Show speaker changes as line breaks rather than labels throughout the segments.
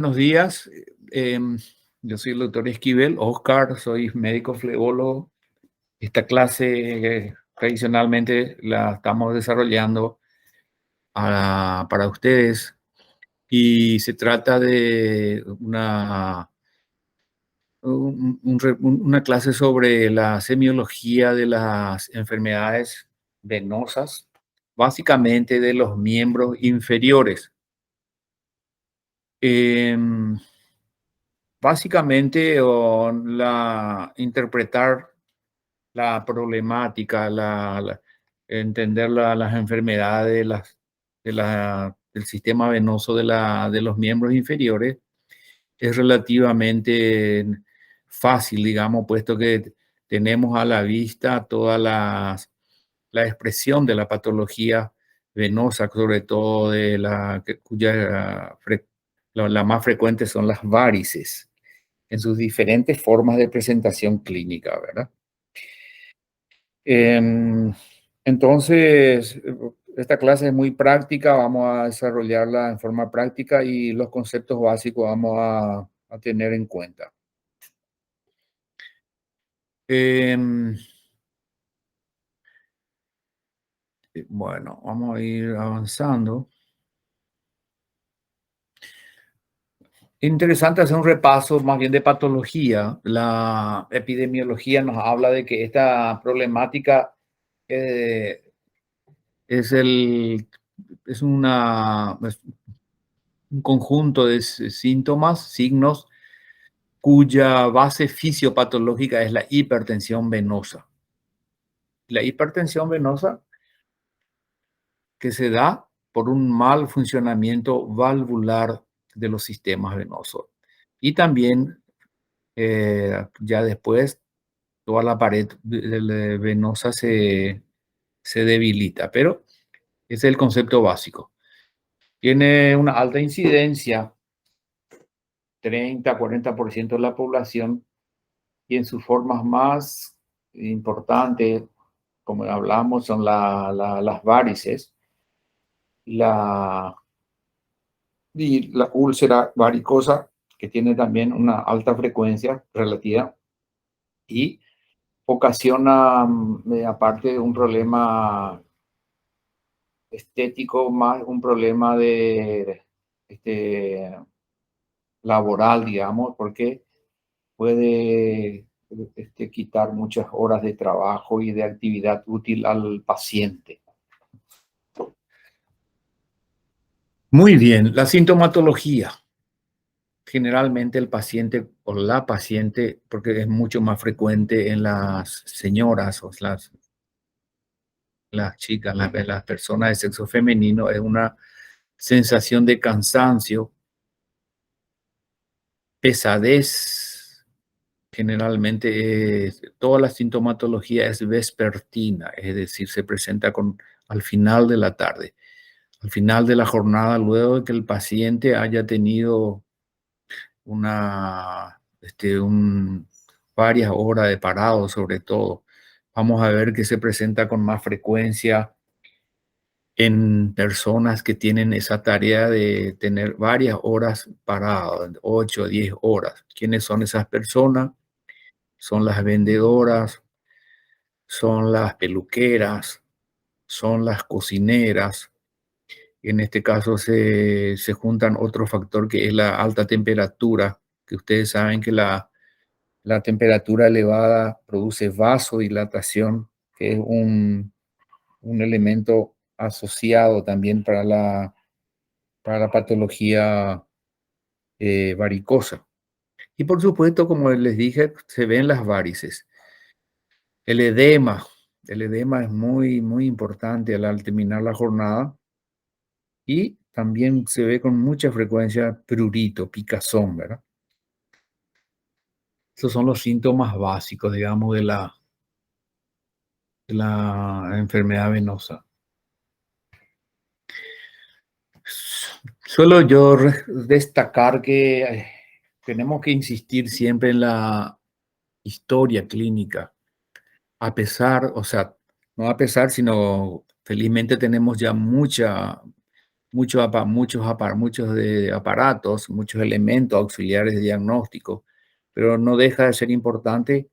Buenos días. em, yo soy el doctor Esquivel, Oscar, soy médico flebólogo. Esta clase tradicionalmente la estamos desarrollando para ustedes y se trata de una clase sobre la semiología de las enfermedades venosas, básicamente de los miembros inferiores. Em, Básicamente, interpretar la problemática, entender las enfermedades del sistema venoso de los miembros inferiores es relativamente fácil, digamos, puesto que tenemos a la vista la expresión de la patología venosa, sobre todo la más frecuente son las varices en sus diferentes formas de presentación clínica, ¿verdad? Em, entonces, esta clase es muy práctica, vamos a desarrollarla en forma práctica y los conceptos básicos vamos a tener en cuenta. Em, bueno, vamos a ir avanzando. Interesante hacer un repaso más bien de patología. La epidemiología nos habla de que esta problemática eh, es, el, es un conjunto de síntomas, signos, cuya base fisiopatológica es la hipertensión venosa. La hipertensión venosa que se da por un mal funcionamiento valvular de los sistemas venosos. Y también, ya después, toda la pared venosa se debilita, pero ese es el concepto básico. Tiene una alta incidencia, 30-40% de la población, y en sus formas más importantes, como hablamos, son las varices la, y la úlcera varicosa, que tiene también una alta frecuencia relativa y ocasiona, aparte de un problema estético, más un problema este, laboral, digamos, porque puede quitar muchas horas de trabajo y de actividad útil al paciente. Muy bien, la sintomatología. Generalmente el paciente o la paciente, porque es mucho más frecuente en las señoras o las chicas, las personas de sexo femenino, es una sensación de cansancio, pesadez. Generalmente toda la sintomatología es vespertina, es decir, se presenta al final de la tarde, al final de la jornada, luego de que el paciente haya tenido varias horas de parado, sobre todo. Vamos a ver que se presenta con más frecuencia en personas que tienen esa tarea de tener varias horas paradas, 8 o 10 horas. ¿Quiénes son esas personas? Son las vendedoras, son las peluqueras, son las cocineras. En este caso se juntan otro factor que es la alta temperatura, que ustedes saben que la temperatura elevada produce vasodilatación, que es un elemento asociado también para la patología varicosa. Y por supuesto, como les dije, se ven las varices. El edema. El edema es muy, muy importante al terminar la jornada y también se ve con mucha frecuencia prurito, picazón, ¿verdad? Esos son los síntomas básicos, digamos, de la enfermedad venosa. Suelo yo destacar que tenemos que insistir siempre en la historia clínica, a pesar, o sea, no a pesar, sino felizmente tenemos ya muchos de aparatos, muchos elementos auxiliares de diagnóstico, pero no deja de ser importante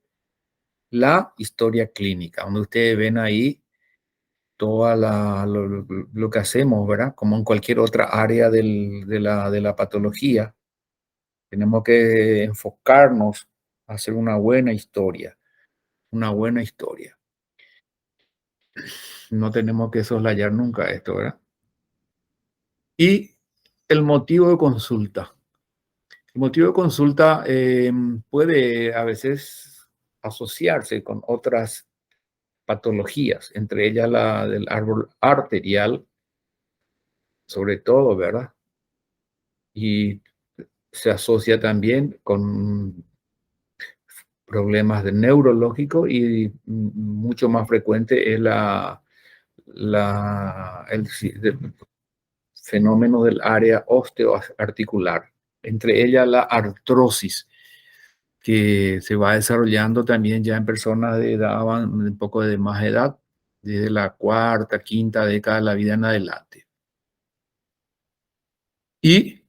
la historia clínica, donde ustedes ven ahí toda lo que hacemos, ¿verdad? Como en cualquier otra área de la patología, tenemos que enfocarnos a hacer una buena historia. No tenemos que soslayar nunca esto, ¿verdad? Y el motivo de consulta. El motivo de consulta puede a veces asociarse con otras patologías, entre ellas la del árbol arterial, sobre todo, ¿verdad? Y se asocia también con problemas de neurológico y mucho más frecuente es el fenómeno del área osteoarticular, entre ellas la artrosis, que se va desarrollando también ya en personas de edad, un poco de más edad, desde la cuarta, quinta década de la vida en adelante. Y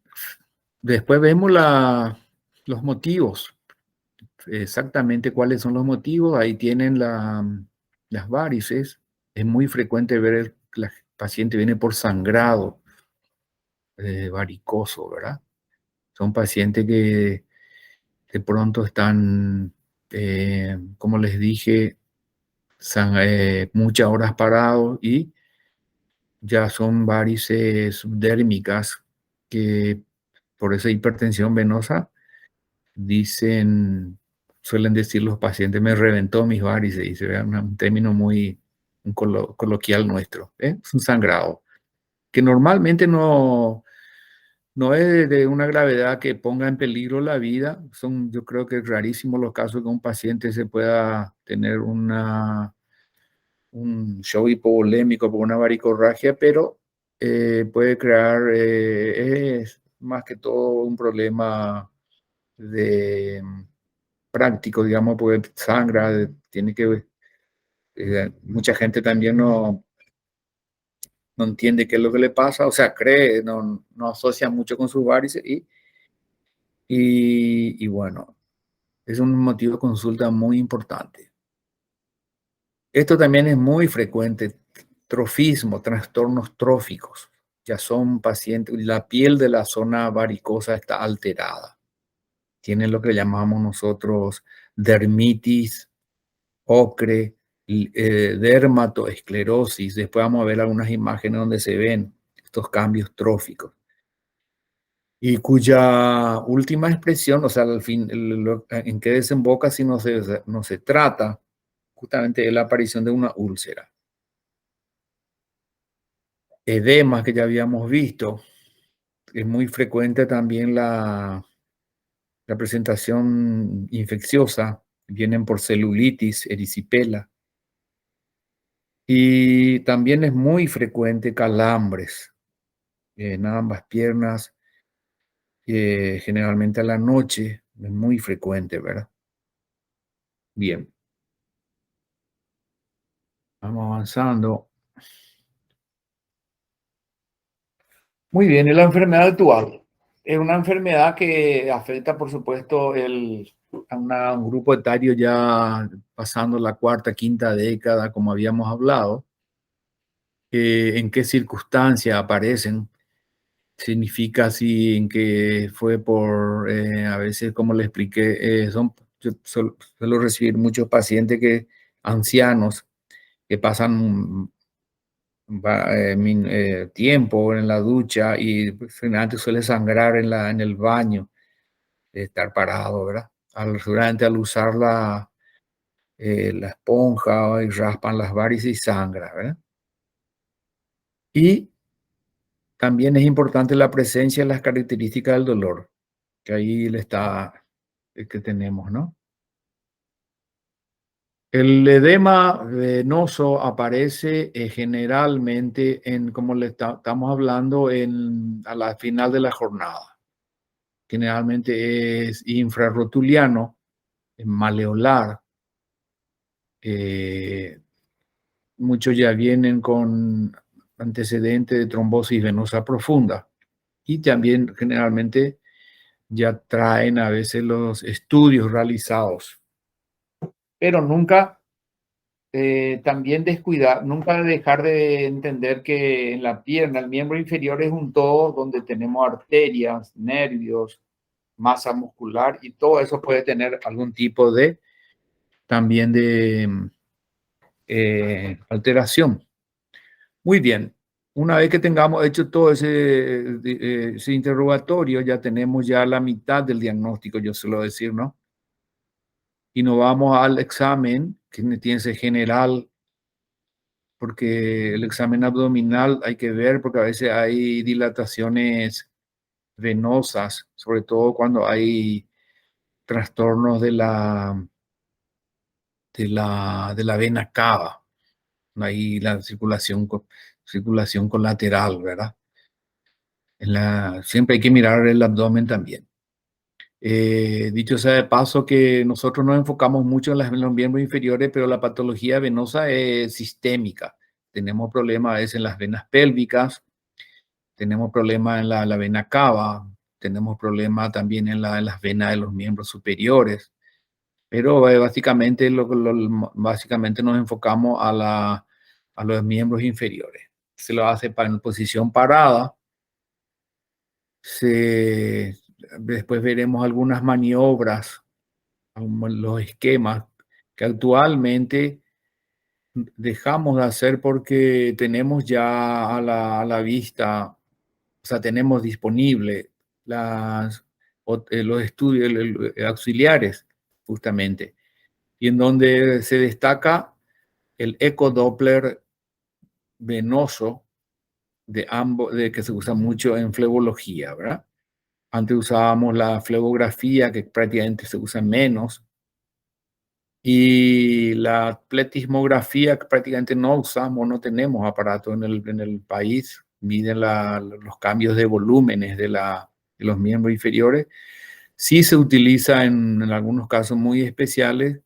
después vemos los motivos, exactamente cuáles son los motivos. Ahí tienen las varices. Es muy frecuente ver que la paciente viene por sangrado varicoso, ¿verdad? Son pacientes que de pronto están, como les dije, muchas horas parados y ya son varices subdérmicas que por esa hipertensión venosa suelen decir los pacientes, me reventó mis varices, y se ve un término muy coloquial nuestro, ¿eh? Es un sangrado, que normalmente no es de una gravedad que ponga en peligro la vida. Yo creo que es rarísimo los casos que un paciente se pueda tener un show hipovolémico por una varicorragia, pero puede crear, es más que todo un problema de práctico, digamos, porque sangra, tiene que, mucha gente también no entiende qué es lo que le pasa, o sea, cree, no asocia mucho con sus varices y bueno, es un motivo de consulta muy importante. Esto también es muy frecuente, trofismo, trastornos tróficos. Ya son pacientes, la piel de la zona varicosa está alterada. Tienen lo que llamamos nosotros dermitis, ocre, dermatoesclerosis. Después vamos a ver algunas imágenes donde se ven estos cambios tróficos. Y cuya última expresión, o sea, al fin, en qué desemboca si no se trata justamente de la aparición de una úlcera. Edemas que ya habíamos visto, es muy frecuente también la presentación infecciosa, vienen por celulitis, erisipela, y también es muy frecuente calambres en ambas piernas, generalmente a la noche, es muy frecuente, ¿verdad? Bien, vamos avanzando. Muy bien, y la enfermedad actual es una enfermedad que afecta, por supuesto, a un grupo etario ya pasando la cuarta, quinta década, como habíamos hablado. ¿En qué circunstancias aparecen? Significa si en que fue por, a veces, como le expliqué, yo suelo recibir muchos pacientes ancianos que pasan tiempo en la ducha y pues, generalmente suele sangrar en el baño, estar parado, ¿verdad? Seguramente al usar la esponja y raspan las varices y sangra, ¿verdad? Y también es importante la presencia de las características del dolor, que ahí le está, que tenemos, ¿no? El edema venoso aparece generalmente como estamos hablando, a la final de la jornada. Generalmente es infrarrotuliano, maleolar. eh, Muchos ya vienen con antecedente de trombosis venosa profunda. Y también generalmente ya traen a veces los estudios realizados, pero nunca también descuidar, nunca dejar de entender que en la pierna, el miembro inferior es un todo donde tenemos arterias, nervios, masa muscular y todo eso puede tener algún tipo de también de alteración. Muy bien. Una vez que tengamos hecho todo ese interrogatorio, ya tenemos ya la mitad del diagnóstico, yo suelo decir, ¿no? Y nos vamos al examen, que tiene que ser general, porque el examen abdominal hay que ver, porque a veces hay dilataciones venosas, sobre todo cuando hay trastornos de la vena cava. Ahí la circulación colateral, ¿verdad? Siempre hay que mirar el abdomen también. Dicho sea de paso que nosotros nos enfocamos mucho en los miembros inferiores, pero la patología venosa es sistémica. Tenemos problemas a veces en las venas pélvicas, tenemos problemas en la vena cava, tenemos problemas también en las venas de los miembros superiores, pero básicamente, básicamente nos enfocamos a los miembros inferiores. Se lo hace en posición parada. Después veremos algunas maniobras, los esquemas que actualmente dejamos de hacer porque tenemos ya a la vista, o sea, tenemos disponible los estudios auxiliares, justamente, y en donde se destaca el ecodoppler venoso de ambos, de que se usa mucho en flebología, ¿verdad? Antes usábamos la flebografía, que prácticamente se usa menos, y la pletismografía, que prácticamente no usamos, no tenemos aparato en el país, miden los cambios de volúmenes de los miembros inferiores. Sí se utiliza en algunos casos muy especiales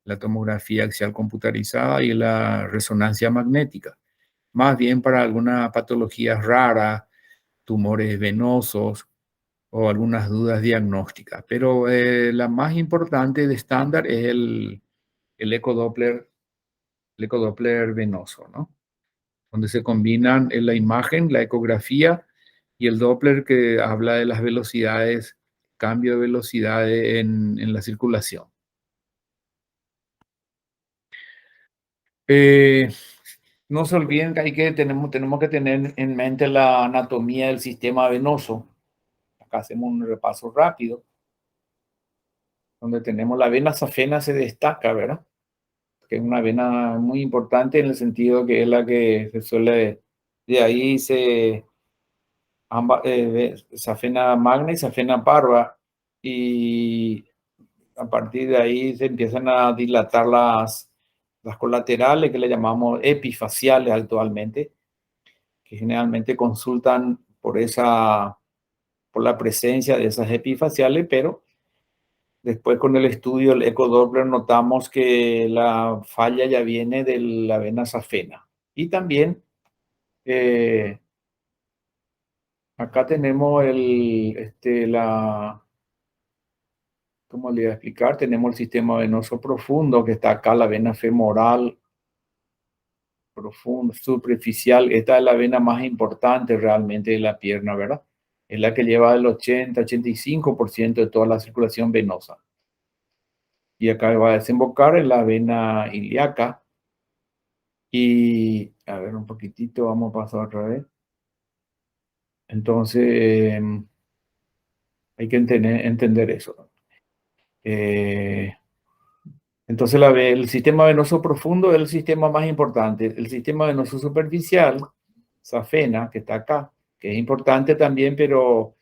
la tomografía axial computarizada y la resonancia magnética, más bien para algunas patologías raras, tumores venosos o algunas dudas diagnósticas. Pero la más importante de estándar es el ecodoppler, el ecodoppler venoso, ¿no? Donde se combinan en la imagen, la ecografía y el Doppler, que habla de las velocidades, cambio de velocidad en la circulación. Eh, no se olviden que, tenemos que tener en mente la anatomía del sistema venoso. Acá hacemos un repaso rápido, donde tenemos la vena safena se destaca, ¿verdad? Que es una vena muy importante en el sentido que es la que se suele, de ahí safena magna y safena parva, y a partir de ahí se empiezan a dilatar las colaterales, que le llamamos epifaciales actualmente, que generalmente consultan por la presencia de esas epifaciales, pero después con el estudio, el ecodoppler, notamos que la falla ya viene de la vena safena. Y también eh, acá tenemos ¿cómo le voy a explicar? Tenemos el sistema venoso profundo, que está acá, la vena femoral profunda, superficial. Esta es la vena más importante realmente de la pierna, ¿verdad? Es la que lleva el 80-85% de toda la circulación venosa. Y acá va a desembocar en la vena ilíaca. Y, a ver, un poquitito, vamos a pasar otra vez. Entonces, hay que entender eso. Eh, entonces, el sistema venoso profundo es el sistema más importante. El sistema venoso superficial, safena, que está acá, que es importante también, pero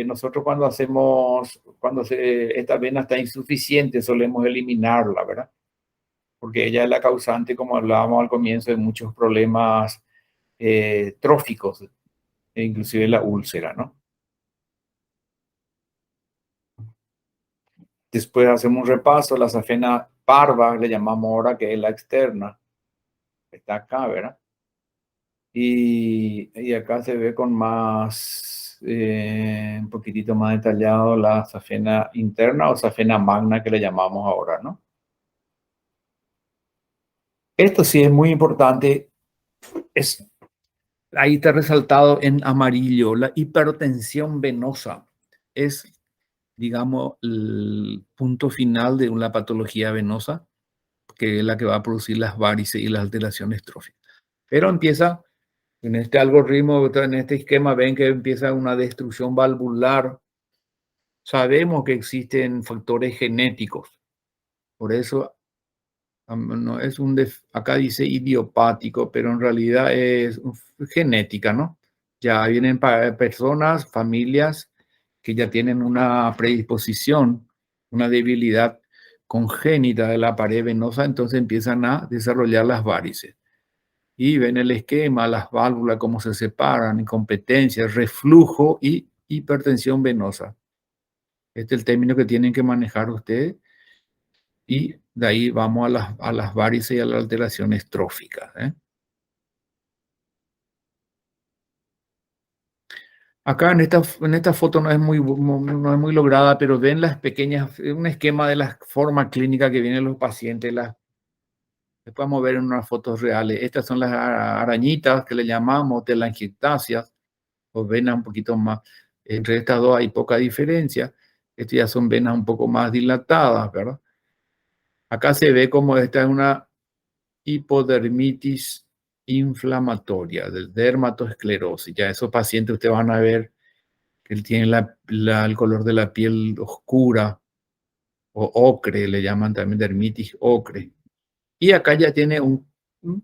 nosotros esta vena está insuficiente, solemos eliminarla, ¿verdad? Porque ella es la causante, como hablábamos al comienzo, de muchos problemas tróficos, e inclusive la úlcera, ¿no? Después hacemos un repaso, la safena parva, le llamamos ahora, que es la externa. está acá, ¿verdad? Y acá se ve con más, un poquitito más detallado la safena interna o safena magna que le llamamos ahora, ¿no? Esto sí es muy importante, es, ahí está resaltado en amarillo, la hipertensión venosa es, digamos, el punto final de una patología venosa, que es la que va a producir las varices y las alteraciones tróficas. Pero empieza, en este algoritmo, en este esquema, ven que empieza una destrucción valvular. Sabemos que existen factores genéticos, por eso no es acá dice idiopático, pero en realidad es genética, ¿no? Ya vienen personas, familias que ya tienen una predisposición, una debilidad congénita de la pared venosa, entonces empiezan a desarrollar las varices. Y ven el esquema, las válvulas, cómo se separan, incompetencia, reflujo y hipertensión venosa. Este es el término que tienen que manejar ustedes y de ahí vamos a las varices y a las alteraciones tróficas, ¿eh? Acá en esta foto no es muy lograda, pero ven las pequeñas, un esquema de la forma clínica que vienen los pacientes. Después vamos a ver en unas fotos reales. Estas son las arañitas que le llamamos telangiectasias, o venas un poquito más. Entre estas dos hay poca diferencia. Estas ya son venas un poco más dilatadas, ¿verdad? Acá se ve como esta es una hipodermitis inflamatoria, del dermatoesclerosis. Ya esos pacientes ustedes van a ver que él tiene el color de la piel oscura o ocre, le llaman también dermitis ocre. Y acá ya tiene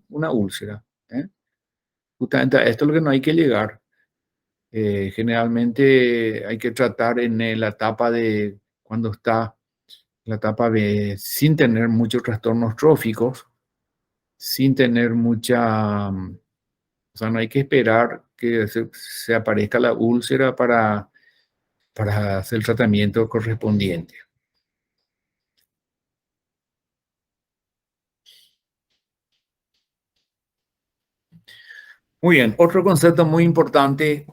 una úlcera, ¿eh? Justamente a esto es lo que no hay que llegar. Generalmente hay que tratar en la etapa de cuando está la etapa de sin tener muchos trastornos tróficos, sin tener mucha, o sea, no hay que esperar que se aparezca la úlcera para hacer el tratamiento correspondiente. Muy bien, otro concepto muy importante,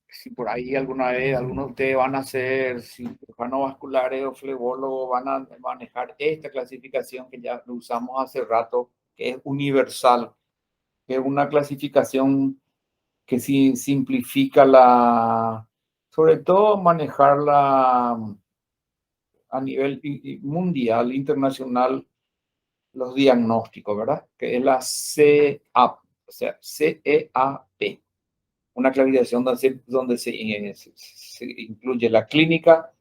si por ahí alguna vez algunos de ustedes van a ser cirujanos vasculares o flebólogos, van a manejar esta clasificación que ya lo usamos hace rato, que es universal, que es una clasificación que sí simplifica sobre todo manejarla a nivel mundial, internacional, los diagnósticos, ¿verdad? Que es la CEAP, o sea, CEAP, una clasificación donde se incluye la clínica,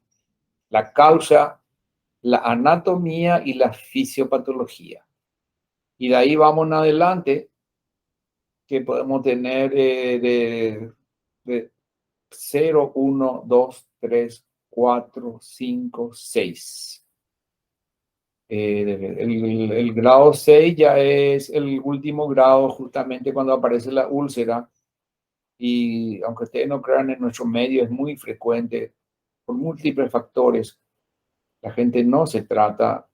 la causa, la anatomía y la fisiopatología. Y de ahí vamos en adelante, que podemos tener de 0, 1, 2, 3, 4, 5, 6. El grado 6 ya es el último grado justamente cuando aparece la úlcera y aunque ustedes no crean, en nuestro medio es muy frecuente por múltiples factores. La gente no se trata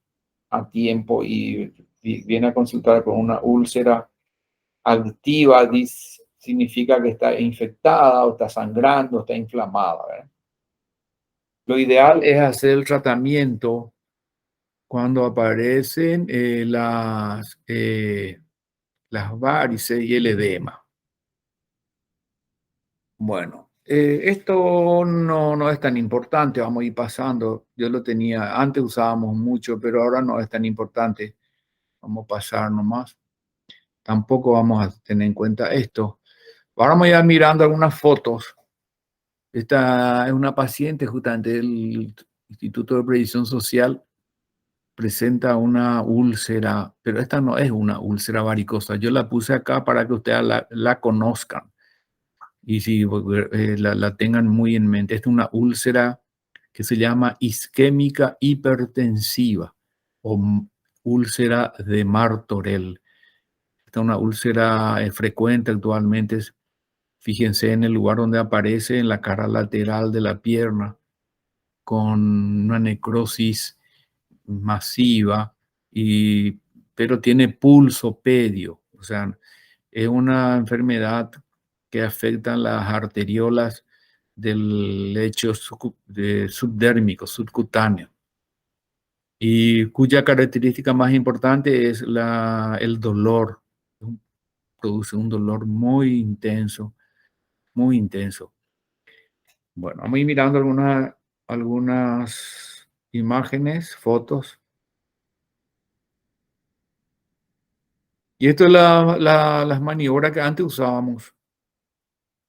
a tiempo y viene a consultar con una úlcera activa, significa que está infectada o está sangrando, está inflamada, ¿verdad? Lo ideal es hacer el tratamiento cuando aparecen las varices y el edema. Bueno, esto no es tan importante, vamos a ir pasando. Yo lo tenía, antes usábamos mucho, pero ahora no es tan importante. Vamos a pasar nomás. Tampoco vamos a tener en cuenta esto. Ahora vamos a ir mirando algunas fotos. Esta es una paciente justamente del Instituto de Previsión Social, presenta una úlcera, pero esta no es una úlcera varicosa. Yo la puse acá para que ustedes la conozcan y si la tengan muy en mente. Esta es una úlcera que se llama isquémica hipertensiva o úlcera de Martorell. Esta es una úlcera frecuente actualmente. Fíjense en el lugar donde aparece, en la cara lateral de la pierna, con una necrosis masiva, pero tiene pulso pedio. O sea, es una enfermedad que afecta las arteriolas del lecho subdérmico, subcutáneo, y cuya característica más importante es el dolor. Produce un dolor muy intenso, muy intenso. Bueno, vamos a ir mirando algunas imágenes, fotos. Y esto es las maniobras que antes usábamos,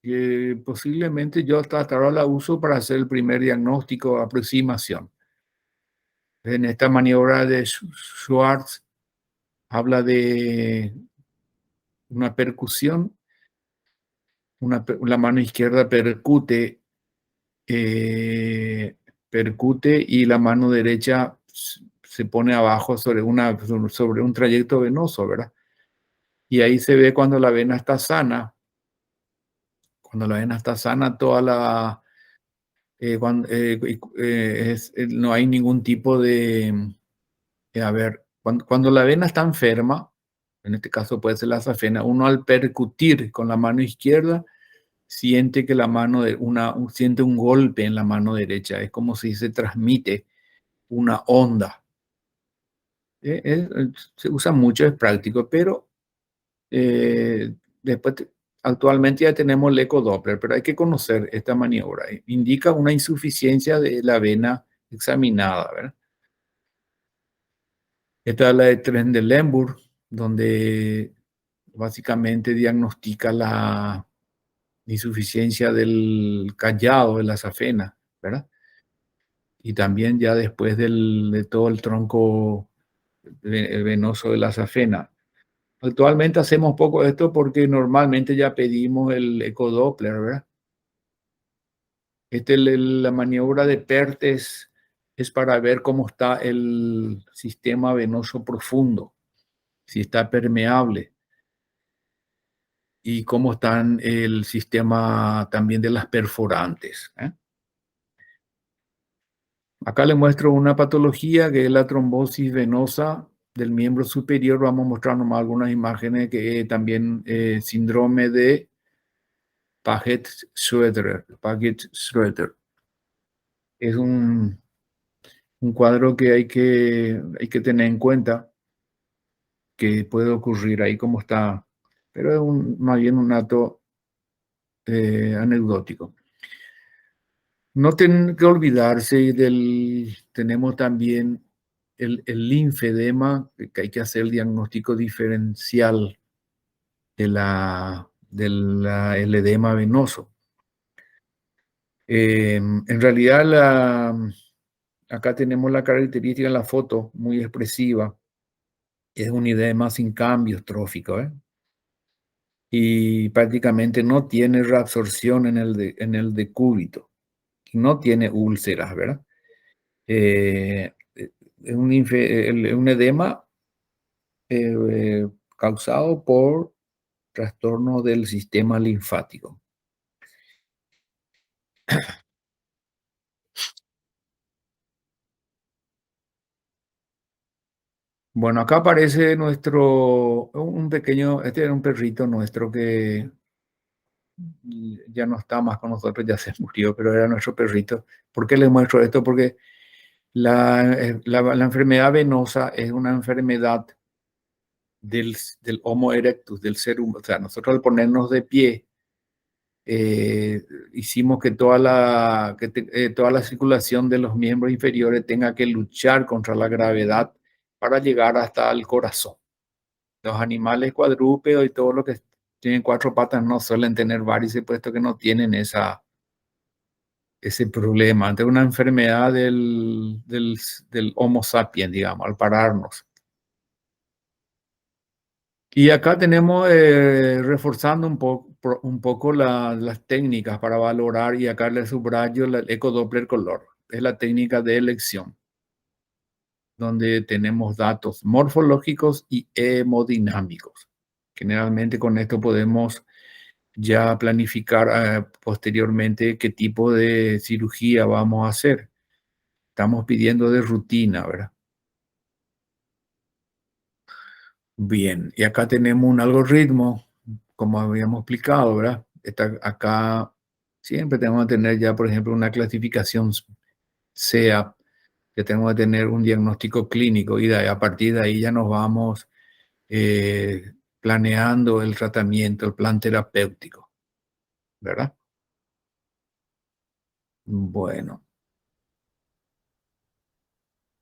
que posiblemente yo hasta ahora la uso para hacer el primer diagnóstico, aproximación. En esta maniobra de Schwartz habla de una percusión, la mano izquierda eh, percute y la mano derecha se pone abajo sobre un trayecto venoso, ¿verdad? Y ahí se ve cuando la vena está sana. Cuando la vena está sana, no hay ningún tipo de, a ver, cuando la vena está enferma, en este caso puede ser la safena, uno al percutir con la mano izquierda siente que siente un golpe en la mano derecha, es como si se transmite una onda. Se usa mucho, es práctico, pero eh, después, actualmente ya tenemos el ecodoppler, pero hay que conocer esta maniobra. Indica una insuficiencia de la vena examinada, ¿verdad? Esta es la de Trendelenburg, donde básicamente diagnostica la insuficiencia del callado de la safena, ¿verdad? Y también ya después de todo el tronco venoso de la safena. Actualmente hacemos poco esto porque normalmente ya pedimos el ecodoppler, ¿verdad? La maniobra de Perthes es para ver cómo está el sistema venoso profundo, si está permeable y cómo está el sistema también de las perforantes, ¿eh? Acá le muestro una patología que es la trombosis venosa del miembro superior. Vamos a mostrar nomás algunas imágenes que también síndrome de Paget-Schroeder. Paget-Schroeder. Es un cuadro que hay que tener en cuenta que puede ocurrir ahí como está, pero es más bien un dato anecdótico. No tienen que olvidarse tenemos también el linfedema, que hay que hacer el diagnóstico diferencial el edema venoso. En realidad, acá tenemos la característica en la foto muy expresiva. Es un edema sin cambios tróficos, ¿eh? Y prácticamente no tiene reabsorción en el decúbito. No tiene úlceras, ¿verdad? Es un edema causado por trastorno del sistema linfático. Bueno, acá aparece este era un perrito nuestro que ya no está más con nosotros, ya se murió, pero era nuestro perrito. ¿Por qué les muestro esto? Porque la enfermedad venosa es una enfermedad del Homo erectus, del ser humano. O sea, nosotros al ponernos de pie, hicimos que toda la circulación de los miembros inferiores tenga que luchar contra la gravedad para llegar hasta el corazón. Los animales cuadrúpedos y todos los que tienen cuatro patas no suelen tener varices, puesto que no tienen ese problema. Ante una enfermedad del Homo sapiens, digamos, al pararnos. Y acá tenemos reforzando un poco las técnicas para valorar, y acá le subrayo el ecodoppler color. Es la técnica de elección, donde tenemos datos morfológicos y hemodinámicos. Generalmente con esto podemos ya planificar posteriormente qué tipo de cirugía vamos a hacer. Estamos pidiendo de rutina, ¿verdad? Bien, y acá tenemos un algoritmo, como habíamos explicado, ¿verdad? Acá siempre tenemos que tener ya, por ejemplo, una clasificación SEA, que tenemos que tener un diagnóstico clínico y a partir de ahí ya nos vamos planeando el tratamiento, el plan terapéutico, ¿verdad? Bueno,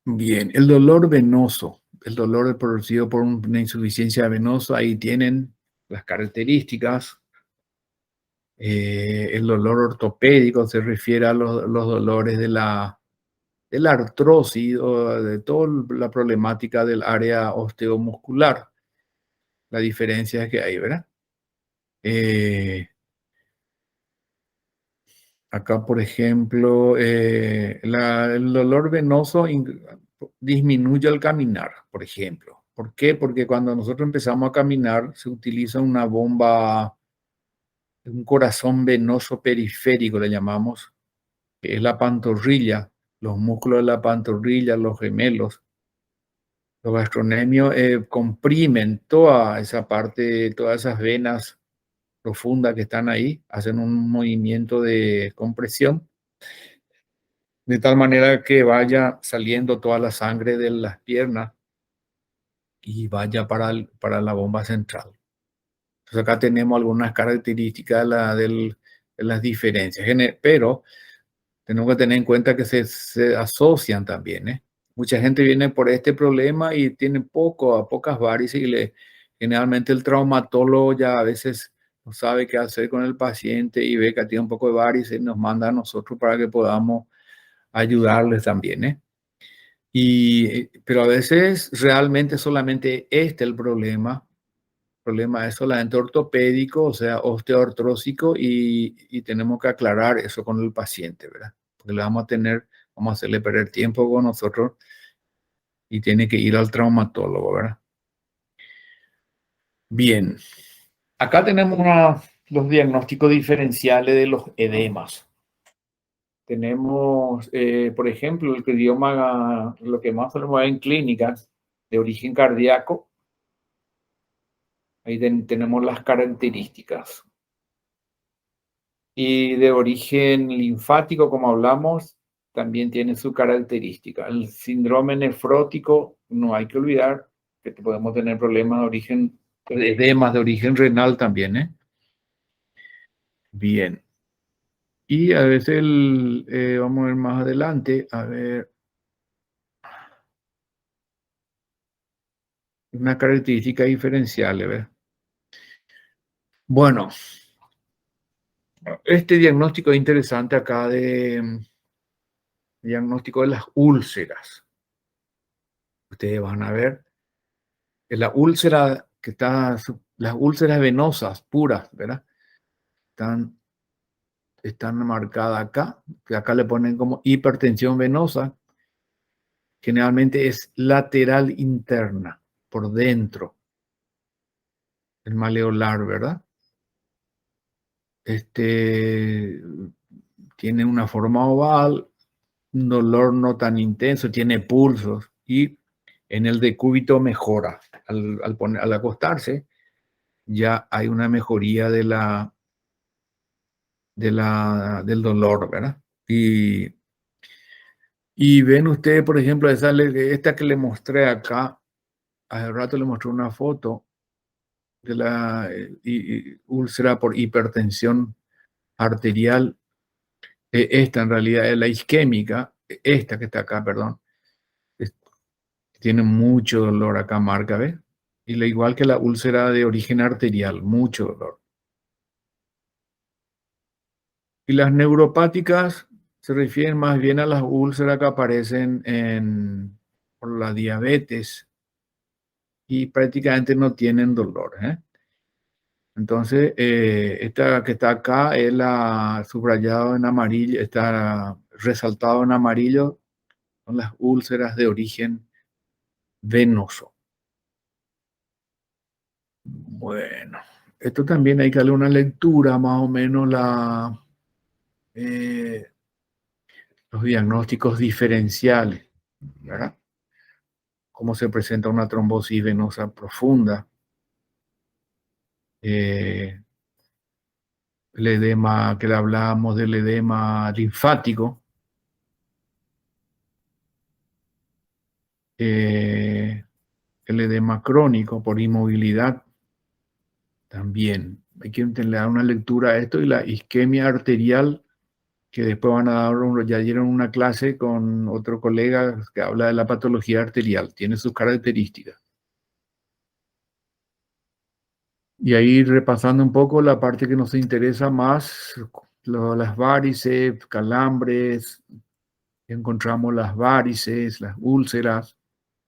bien, el dolor venoso, el dolor producido por una insuficiencia venosa, ahí tienen las características. El dolor ortopédico se refiere a los dolores de la artrosis o de toda la problemática del área osteomuscular. La diferencia es que hay, ¿verdad? Eh, Acá, por ejemplo, el dolor venoso disminuye al caminar, por ejemplo. ¿Por qué? Porque cuando nosotros empezamos a caminar se utiliza una bomba, un corazón venoso periférico, le llamamos, que es la pantorrilla, los músculos de la pantorrilla, los gemelos. Los gastrocnemios comprimen toda esa parte, todas esas venas profundas que están ahí, hacen un movimiento de compresión, de tal manera que vaya saliendo toda la sangre de las piernas y vaya para la bomba central. Entonces acá tenemos algunas características de las diferencias, pero tenemos que tener en cuenta que se asocian también, ¿eh? Mucha gente viene por este problema y tiene pocas varices y generalmente el traumatólogo ya a veces no sabe qué hacer con el paciente y ve que tiene un poco de varices y nos manda a nosotros para que podamos ayudarles también, ¿eh? Pero a veces realmente solamente este el problema. El problema es solamente ortopédico, o sea, osteoartrósico, y tenemos que aclarar eso con el paciente, ¿verdad? Porque le vamos a hacerle perder tiempo con nosotros y tiene que ir al traumatólogo, ¿verdad? Bien, acá tenemos los diagnósticos diferenciales de los edemas. Tenemos, por ejemplo, el idioma, lo que más solemos ver en clínicas de origen cardíaco. Ahí tenemos las características. Y de origen linfático, como hablamos, también tiene su característica. El síndrome nefrótico, no hay que olvidar que podemos tener problemas de origen, edemas de origen renal también, ¿eh? Bien. Y a veces, vamos a ver más adelante, a ver, una característica diferencial, ¿verdad? Bueno, este diagnóstico es interesante acá de diagnóstico de las úlceras. Ustedes van a ver que la úlcera las úlceras venosas puras, ¿verdad? Están, están marcadas acá, que acá le ponen como hipertensión venosa, generalmente es lateral interna, por dentro, el maleolar, ¿verdad? Este tiene una forma oval, un dolor no tan intenso, tiene pulsos y en el decúbito mejora. Al acostarse ya hay una mejoría del dolor, ¿verdad? Y ven ustedes, por ejemplo, esta que le mostré acá, hace rato le mostré una foto de la úlcera por hipertensión arterial. Esta en realidad es la isquémica, esta que está acá, perdón, es- tiene mucho dolor acá, marca, ¿ves? Y igual que la úlcera de origen arterial, mucho dolor. Y las neuropáticas se refieren más bien a las úlceras que aparecen por la diabetes y prácticamente no tienen dolor, ¿eh? Entonces, esta que está acá es la subrayado en amarillo, está resaltado en amarillo, son las úlceras de origen venoso. Bueno, esto también hay que darle una lectura, más o menos eh, los diagnósticos diferenciales, ¿verdad? cómo se presenta una trombosis venosa profunda, eh, el edema, que le hablábamos del edema linfático, eh, el edema crónico por inmovilidad también. Hay que le dar una lectura a esto y la isquemia arterial, que después van a dar, ya dieron una clase con otro colega que habla de la patología arterial, tiene sus características. Y ahí repasando un poco la parte que nos interesa más, las varices, calambres, encontramos las varices, las úlceras,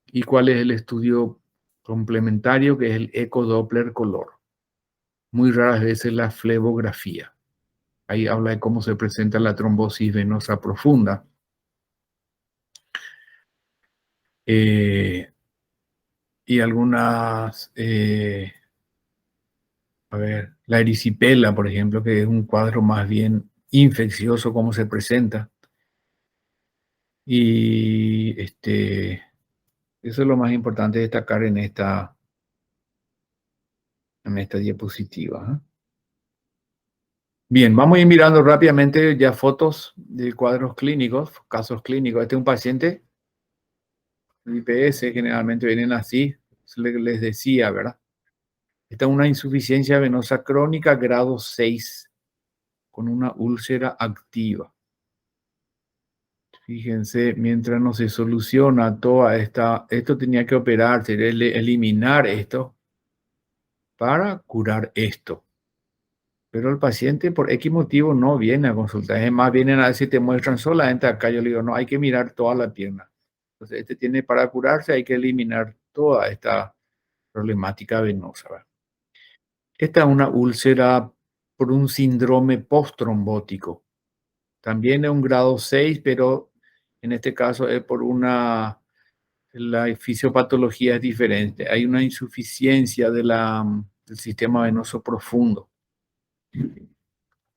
y cuál es el estudio complementario, que es el ecodoppler color. Muy raras veces la flebografía. Ahí habla de cómo se presenta la trombosis venosa profunda. Eh, y algunas, a ver, la erisipela, por ejemplo, que es un cuadro más bien infeccioso, cómo se presenta. Y eso es lo más importante destacar en esta diapositiva, ¿eh? Bien, vamos a ir mirando rápidamente ya fotos de cuadros clínicos, casos clínicos. Este es un paciente IPS, generalmente vienen así, les decía, ¿verdad? Esta es una insuficiencia venosa crónica grado 6 con una úlcera activa. Fíjense, mientras no se soluciona toda esto tenía que operarse, eliminar esto para curar esto. Pero el paciente por X motivo no viene a consultar. Es más, vienen a ver si te muestran solamente acá. Yo le digo, no, hay que mirar toda la pierna. Entonces, tiene para curarse, hay que eliminar toda esta problemática venosa, ¿verdad? Esta es una úlcera por un síndrome postrombótico. También es un grado 6, pero en este caso es por la fisiopatología es diferente. Hay una insuficiencia del sistema venoso profundo.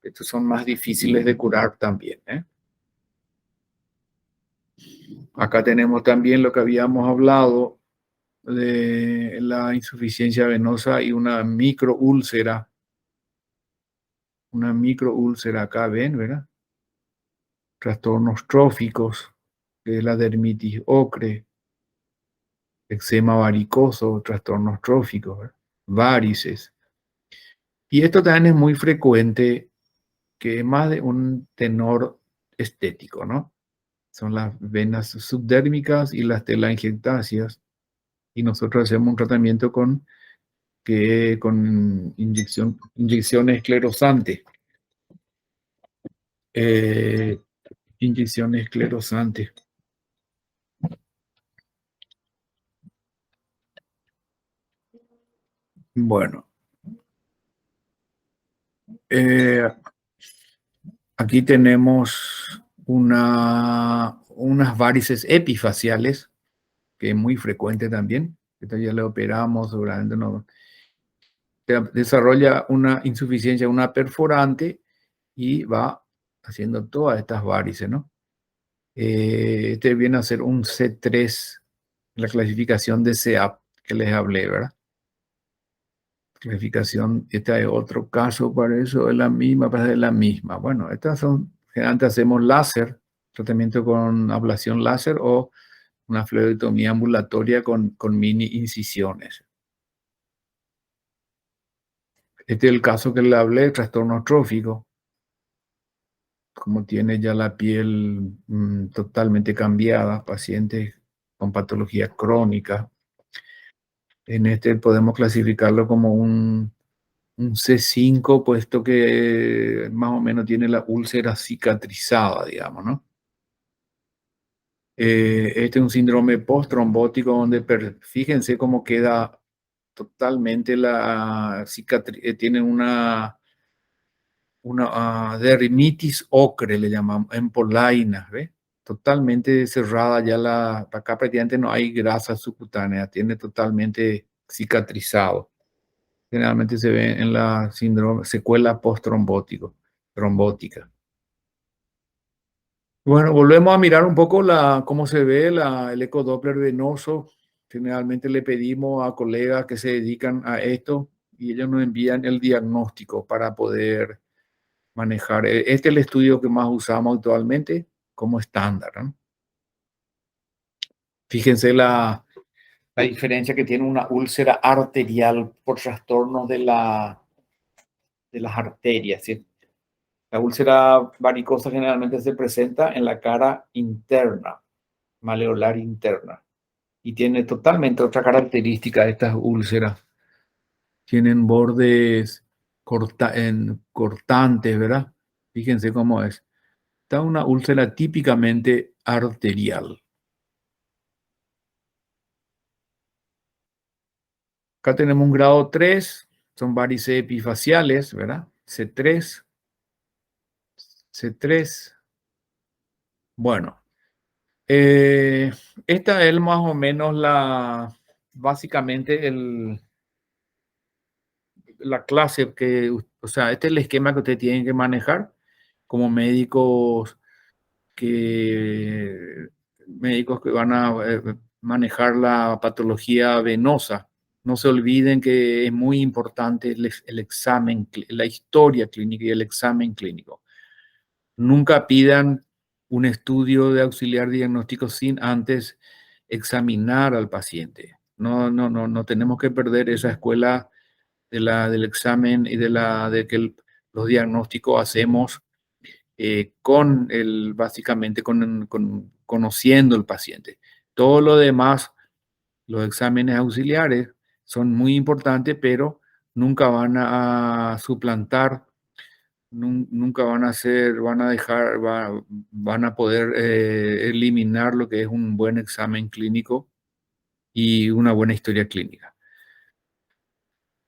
Estos son más difíciles de curar también, ¿eh? Acá tenemos también lo que habíamos hablado de la insuficiencia venosa y una microúlcera acá, ven, ¿verdad? Trastornos tróficos, que es la dermitis ocre, eczema varicoso, trastornos tróficos, ¿verdad? Varices. Y esto también es muy frecuente, que es más de un tenor estético, ¿no? Son las venas subdérmicas y las telangiectasias. Y nosotros hacemos un tratamiento con inyección esclerosante. Eh, inyección esclerosante. Bueno, eh, aquí tenemos unas varices epifaciales, que es muy frecuente también. Esto ya lo operamos, seguramente no. Desarrolla una insuficiencia, una perforante, y va haciendo todas estas varices, ¿no? Este viene a ser un C3, la clasificación de CEAP que les hablé, ¿verdad? Clasificación, esta es otro caso para eso, es la misma, parece la misma. Bueno, estas son, generalmente hacemos láser, tratamiento con ablación láser o una fluidotomía ambulatoria con mini incisiones. Este es el caso que le hablé, trastorno trófico, como tiene ya la piel totalmente cambiada, pacientes con patología crónica. En este podemos clasificarlo como un C5, puesto que más o menos tiene la úlcera cicatrizada, digamos, ¿no? Este es un síndrome post-trombótico donde fíjense cómo queda totalmente la cicatriz, tiene una dermitis ocre, le llamamos, en polainas, ¿ves? Totalmente cerrada ya acá prácticamente no hay grasa subcutánea, tiene totalmente cicatrizado. Generalmente se ve en la secuela trombótica. Bueno, volvemos a mirar un poco cómo se ve el ecodoppler venoso. Generalmente le pedimos a colegas que se dedican a esto y ellos nos envían el diagnóstico para poder manejar. Este es el estudio que más usamos actualmente como estándar, ¿no? Fíjense la diferencia que tiene una úlcera arterial por trastornos de las arterias, ¿sí? La úlcera varicosa generalmente se presenta en la cara interna, maleolar interna, y tiene totalmente otra característica de estas úlceras. Tienen bordes cortantes, ¿verdad? Fíjense cómo es. Está una úlcera típicamente arterial. Acá tenemos un grado 3, son varices epifaciales, ¿verdad? C3, C3. Bueno, eh, esta es más o menos básicamente la clase o sea, este es el esquema que ustedes tienen que manejar como médicos que van a manejar la patología venosa. No se olviden que es muy importante el examen, la historia clínica y el examen clínico. Nunca pidan un estudio de auxiliar diagnóstico sin antes examinar al paciente. No, no, no, no tenemos que perder esa escuela del examen y de que los diagnósticos hacemos básicamente conociendo el paciente. Todo lo demás, los exámenes auxiliares son muy importantes, pero nunca van a suplantar, nunca van a van a poder eliminar lo que es un buen examen clínico y una buena historia clínica.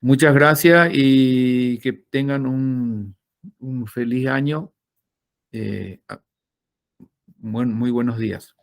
Muchas gracias y que tengan un feliz año. Muy buenos días.